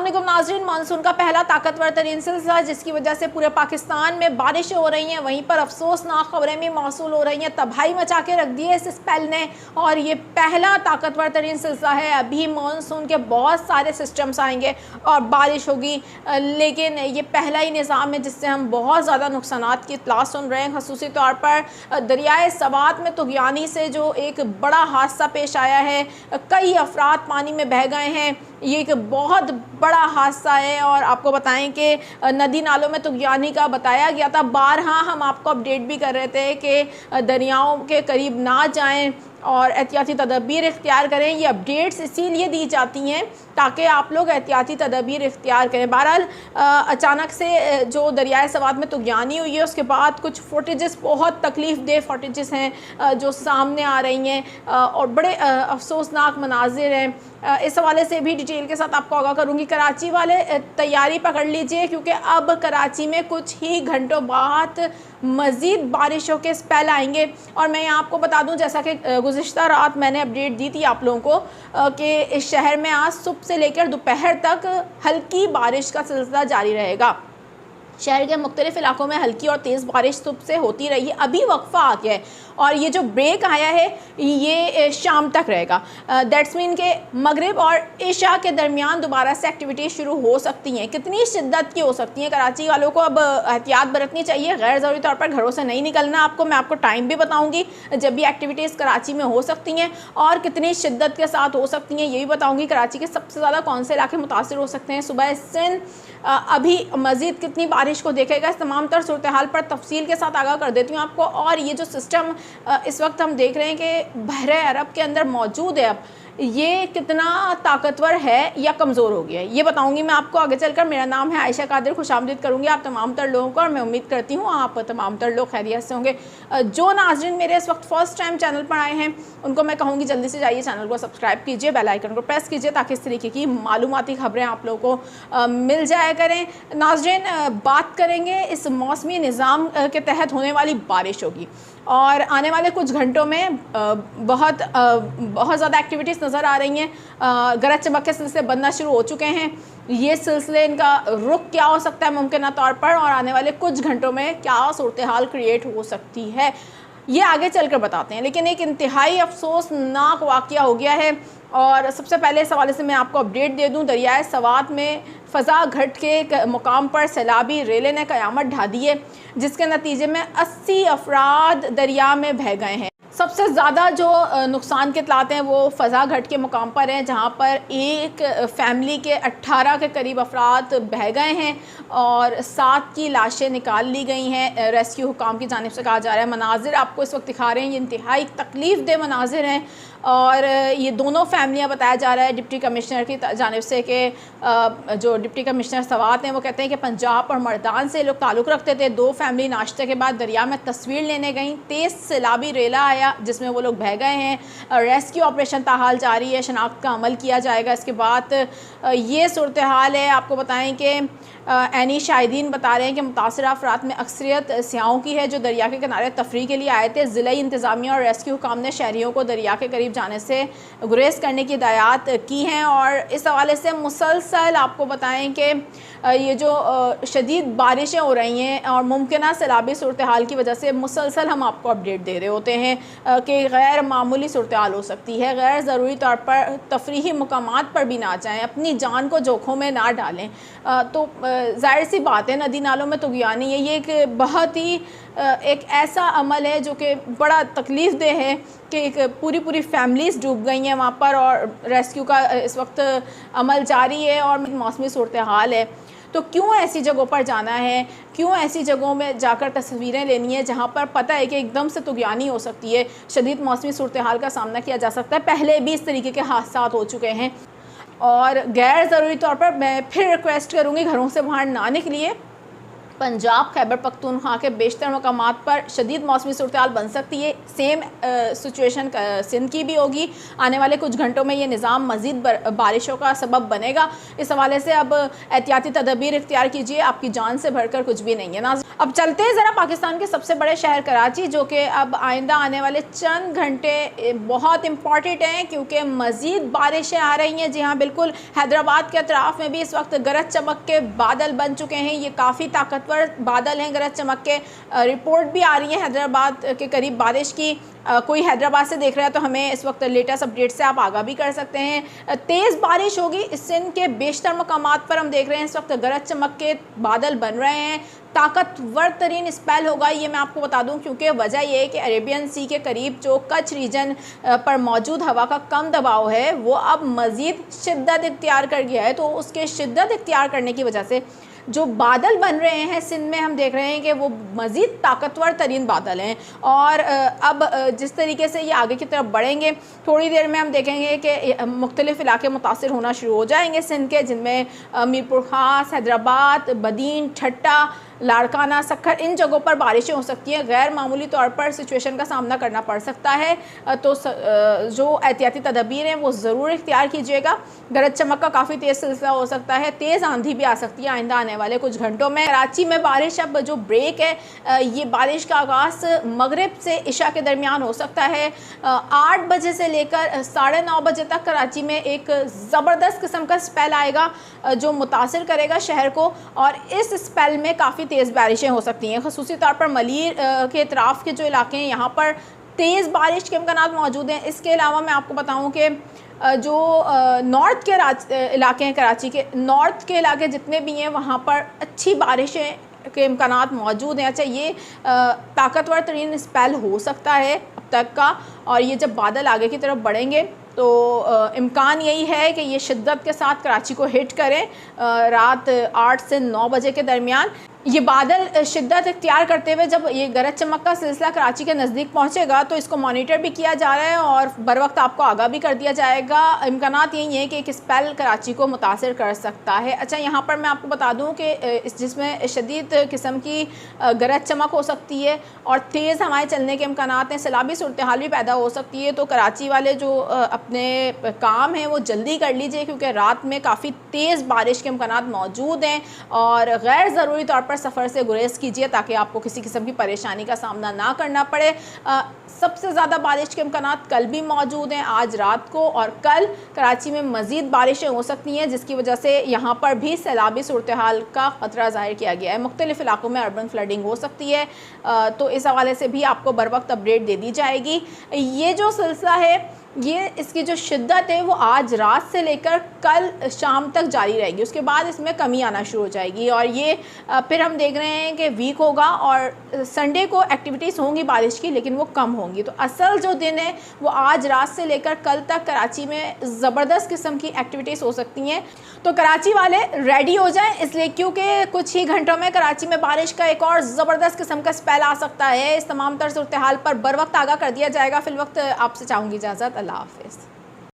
अस्सलामुअलैकुम नाज़रीन, मानसून का पहला ताकतवर तरीन सिलसिला जिसकी वजह से पूरे पाकिस्तान में बारिशें हो रही हैं, वहीं पर अफसोसनाक खबरें भी मौसूल हो रही हैं। तबाही मचा के रख दी है इस स्पेल ने और ये पहला ताकतवर तरीन सिलसिला है। अभी मानसून के बहुत सारे सिस्टम्स आएंगे और बारिश होगी, लेकिन ये पहला ही निज़ाम है जिससे हम बहुत ज़्यादा नुकसानात की इत्तला सुन रहे हैं। खसूसी तौर पर दरियाए सवात में तुग़यानी से जो एक बड़ा हादसा पेश आया है, कई अफराद पानी में बह गए हैं। ये एक बहुत बड़ा हादसा है और आपको बताएं कि नदी नालों में तुग़यानी का बताया गया था। बारहा हम आपको अपडेट भी कर रहे थे कि दरियाओं के करीब ना जाएं और एहतियाती तदबीर इख्तियार करें। ये अपडेट्स इसीलिए दी जाती हैं ताकि आप लोग एहतियाती तदबीर इख्तियार करें। बहरहाल अचानक से जो दरियाए सवात में तुग़यानी हुई है, उसके बाद कुछ फुटेजेस, बहुत तकलीफ़ दे फुटेजेस हैं जो सामने आ रही हैं और बड़े अफसोसनाक मनाजिर हैं। इस हवाले से भी डिटेल के साथ आपको आगाह करूँगी। कराची वाले तैयारी पकड़ लीजिए क्योंकि अब कराची में कुछ ही घंटों बाद मज़ीद बारिशों के स्पेल आएंगे। और मैं आपको बता दूं, जैसा कि गुज़िश्ता रात मैंने अपडेट दी थी आप लोगों को कि इस शहर में आज सुबह से लेकर दोपहर तक हल्की बारिश का सिलसिला जारी रहेगा। शहर के मुख्तलिफ़ इलाकों में हल्की और तेज़ बारिश सुबह से होती रही है। अभी वक्फ़ा आ गया है और ये जो ब्रेक आया है ये शाम तक रहेगा। दैट्स मीन के मगरिब और इशा के दरमियान दोबारा से एक्टिविटीज़ शुरू हो सकती हैं। कितनी शिद्दत की हो सकती हैं, कराची वालों को अब एहतियात बरतनी चाहिए। गैर ज़रूरी तौर पर घरों से नहीं निकलना। मैं आपको टाइम भी बताऊँगी जब भी एक्टिविटीज़ कराची में हो सकती हैं और कितनी शिद्दत के साथ हो सकती हैं, ये भी बताऊँगी। कराची के सबसे ज़्यादा कौन से इलाके मुतासिर हो सकते हैं, सुबह सिंध अभी मज़ीद कितनी बारिश को देखेगा, इस तमाम तर सूरत हाल पर तफसील के साथ आगाह कर देती हूँ आपको। और ये जो सिस्टम इस वक्त हम देख रहे हैं कि बहरे अरब के अंदर मौजूद है, अब ये कितना ताकतवर है या कमज़ोर हो गया है, ये बताऊंगी मैं आपको आगे चलकर। मेरा नाम है आयशा कादिर, खुशामदीद करूंगी आप तमाम तर लोगों को और मैं उम्मीद करती हूँ आप तमाम तर लोग खैरियत से होंगे। जो नाज़रीन मेरे इस वक्त फ़र्स्ट टाइम चैनल पर आए हैं उनको मैं कहूँगी जल्दी से जाइए चैनल को सब्सक्राइब कीजिए, बेल आइकन को प्रेस कीजिए ताकि इस तरीके की मालूमाती खबरें आप लोगों को मिल जाया करें। नाज़रीन, बात करेंगे इस मौसमी निज़ाम के तहत होने वाली बारिश होगी और आने वाले कुछ घंटों में बहुत ज़्यादा एक्टिविटीज़ नज़र आ रही हैं। गरज चमक के सिलसिले बनना शुरू हो चुके हैं। ये सिलसिले, इनका रुख क्या हो सकता है मुमकिन तौर पर और आने वाले कुछ घंटों में क्या सूरत हाल क्रिएट हो सकती है, ये आगे चलकर बताते हैं। लेकिन एक इंतहाई अफसोसनाक वाक़या हो गया है और सबसे पहले इस हवाले से मैं आपको अपडेट दे दूं। दरियाए सवात में फ़ज़ा घट के मुकाम पर सैलाबी रेले ने क़यामत ढा दी है, जिसके नतीजे में 80 अफराद दरिया में बह गए हैं। सबसे ज़्यादा जो नुकसान के इत्तलात हैं वो फ़ज़ा घट के मुकाम पर हैं, जहाँ पर एक फ़ैमिली के 18 के करीब अफराद बह गए हैं और 7 की लाशें निकाल ली गई हैं, रेस्क्यू हुकाम की जानिब से कहा जा रहा है। मनाजिर आपको इस वक्त दिखा रहे हैं, ये इंतहाई तकलीफ़ दे मनाजिर हैं और ये दोनों फैमिलियाँ बताया जा रहा है डिप्टी कमिश्नर की जानिब से कि जो डिप्टी कमिश्नर सवात हैं वो कहते हैं कि पंजाब और मर्दान से लोग ताल्लुक़ रखते थे। 2 फैमिली नाश्ते के बाद दरिया में तस्वीर लेने गई, तेज़ सैलाबी रेला आया जिसमें वो लोग बह गए हैं। रेस्क्यू ऑपरेशन ताहाल जारी है, शनाख्त का अमल किया जाएगा। इसके बाद ये सूरत हाल है। आपको बताएं कि एनी शाहिदीन बता रहे हैं कि मुतासरा अफराद में अक्सरियत सियाहों की है जो दरिया के किनारे तफरीह के लिए आए थे। ज़िला इंतज़ामिया और रेस्क्यू हुकाम ने शहरियों को दरिया के करीब जाने से गुरेज करने की हिदायत की हैं और इस हवाले से मुसलसल आपको बताएं कि ये जो शदीद बारिशें हो रही हैं और मुमकिन सैलाबी सूरत हाल की वजह से मुसलसल हम आपको अपडेट दे रहे होते हैं कि गैर मामूली सूरत हाल हो सकती है। गैर ज़रूरी तौर पर तफरीही मकामात पर भी ना जाएँ, अपनी जान को जोखों में ना डालें। तो ज़ाहिर सी बात है, नदी नालों में तुग़यानी है, ये एक बहुत ही एक ऐसा अमल है जो कि बड़ा तकलीफ़ दे है कि एक पूरी फैमिलीज़ डूब गई हैं वहाँ पर और रेस्क्यू का इस वक्त अमल जारी है और मौसमी सूरत हाल है। तो क्यों ऐसी जगहों पर जाना है, क्यों ऐसी जगहों में जाकर तस्वीरें लेनी है जहाँ पर पता है कि एकदम से तुग़यानी हो सकती है, शदीद मौसमी सूरत हाल का सामना किया जा सकता है। पहले भी इस तरीके के हादसात हो चुके हैं और गैर ज़रूरी तौर पर मैं फिर रिक्वेस्ट करूँगी घरों से बाहर ना निकलिए पंजाब, खैबर पख्तूनख्वा के बेशतर मकामात पर शदीद मौसमी सूरत बन सकती है। सेम सिचुएशन सिंध की भी होगी। आने वाले कुछ घंटों में ये निज़ाम मज़ीद बारिशों का सबब बनेगा। इस हवाले से अब एहतियाती तदबीर इख्तियार कीजिए, आपकी जान से बढ़कर कुछ भी नहीं है ना। अब चलते हैं ज़रा पाकिस्तान के सबसे बड़े शहर कराची, जो कि अब आइंदा आने वाले चंद घंटे बहुत इंपॉर्टेंट हैं क्योंकि मज़ीद बारिशें आ रही हैं। जी हाँ, बिल्कुल हैदराबाद के अतराफ़ में भी इस वक्त गरज चमक के बादल बन चुके हैं। ये काफ़ी ताकतवर बादल हैं, गरज चमक के। रिपोर्ट भी आ रही है हैदराबाद के करीब बारिश की। कोई हैदराबाद से देख रहा है तो हमें इस वक्त लेटेस्ट अपडेट से आप आगाह भी कर सकते हैं। तेज़ बारिश होगी। सिंध के बेशतर मकामात पर हम देख रहे हैं इस वक्त गरज चमक के बादल बन रहे हैं। ताकतवर तरीन स्पेल होगा, ये मैं आपको बता दूं, क्योंकि वजह यह है कि अरेबियन सी के करीब जो कच्छ रीजन पर मौजूद हवा का कम दबाव है वो अब मज़ीद शिद्दत इख्तियार कर गया है। तो उसके शिद्दत इख्तियार करने की वजह से जो बादल बन रहे हैं सिंध में, हम देख रहे हैं कि वो मज़ीद ताकतवर तरीन बादल हैं। और अब जिस तरीके से ये आगे की तरफ बढ़ेंगे, थोड़ी देर में हम देखेंगे कि मुख्तलिफ़ इलाके मुतासिर होना शुरू हो जाएंगे सिंध के, जिनमें मीरपुर ख़ास, हैदराबाद, बदीन, ठट्टा, लाड़काना, सक्खर, इन जगहों पर बारिशें हो सकती हैं। गैर मामूली तौर पर सिचुएशन का सामना करना पड़ सकता है। तो जो एहतियाती तदबीर हैं वो ज़रूर इख्तियार कीजिएगा। गरज चमक का काफ़ी तेज़ सिलसिला हो सकता है। तेज़ आंधी भी आ सकती है आइंदा आने वाले कुछ घंटों में। कराची में बारिश अब जो ब्रेक है, ये बारिश का आगाज़ मगरिब से इशा के दरमियान हो सकता है। 8 बजे से लेकर 9:30 बजे तक कराची में एक ज़बरदस्त किस्म का स्पेल आएगा जो मुतासिर करेगा शहर को। और इस स्पेल में काफ़ी तेज़ बारिशें हो सकती हैं। ख़ुसूसी तौर पर मलीर के अतराफ़ के जो इलाके हैं यहाँ पर तेज़ बारिश के इम्कानात मौजूद हैं। इसके अलावा मैं आपको बताऊँ कि जो नॉर्थ के इलाके हैं, कराची के नॉर्थ के इलाके जितने भी हैं वहाँ पर अच्छी बारिशें के इम्कानात मौजूद हैं। अच्छा, ये ताकतवर तरीन स्पेल हो सकता है अब तक का। और ये जब बादल आगे की तरफ बढ़ेंगे तो इम्कान यही है कि ये शिद्दत के साथ कराची को हिट करें रात 8 से 9 बजे के दरमियान। ये बादल शिद्दत इख्तियार करते हुए जब ये गरज चमक का सिलसिला कराची के नज़दीक पहुंचेगा तो इसको मॉनिटर भी किया जा रहा है और बर वक्त आपको आगाह भी कर दिया जाएगा। इम्कानात यही है कि एक स्पेल कराची को मुतासिर कर सकता है। अच्छा, यहाँ पर मैं आपको बता दूँ कि जिसमें शदीद किस्म की गरज चमक हो सकती है और तेज़ हवाएं चलने के इम्कानात हैं। सैलाबी सूरत हाल भी पैदा हो सकती है। तो कराची वाले जो अपने काम हैं वो जल्दी कर लीजिए, क्योंकि रात में काफ़ी तेज़ बारिश के इम्कानात मौजूद हैं। और गैर ज़रूरी तौर पर सफ़र से गुरेज कीजिए ताकि आपको किसी किस्म की परेशानी का सामना ना करना पड़े। सबसे ज़्यादा बारिश के इम्कानात कल भी मौजूद हैं, आज रात को और कल कराची में मज़ीद बारिशें हो सकती हैं, जिसकी वजह से यहाँ पर भी सैलाबी सूरत हाल का ख़तरा ज़ाहिर किया गया है। मुख्तलिफ़ इलाकों में अर्बन फ्लडिंग हो सकती है। तो इस हवाले से भी आपको बर वक्त अपडेट दे दी जाएगी। ये जो सिलसिला है, ये इसकी जो शिद्दत है वो आज रात से लेकर कल शाम तक जारी रहेगी। उसके बाद इसमें कमी आना शुरू हो जाएगी और ये फिर हम देख रहे हैं कि वीक होगा और संडे को एक्टिविटीज़ होंगी बारिश की, लेकिन वो कम होंगी। तो असल जो दिन है वो आज रात से लेकर कल तक कराची में ज़बरदस्त किस्म की एक्टिविटीज़ हो सकती हैं। तो कराची वाले रेडी हो जाएं, इसलिए क्योंकि कुछ ही घंटों में कराची में बारिश का एक और ज़बरदस्त किस्म का स्पेल आ सकता है। इस तमाम तर सूरत हाल पर बर वक्त आगाह कर दिया जाएगा। फिल वक्त आपसे चाहूँगी इजाज़त। अल्लाह हाफ़िज़।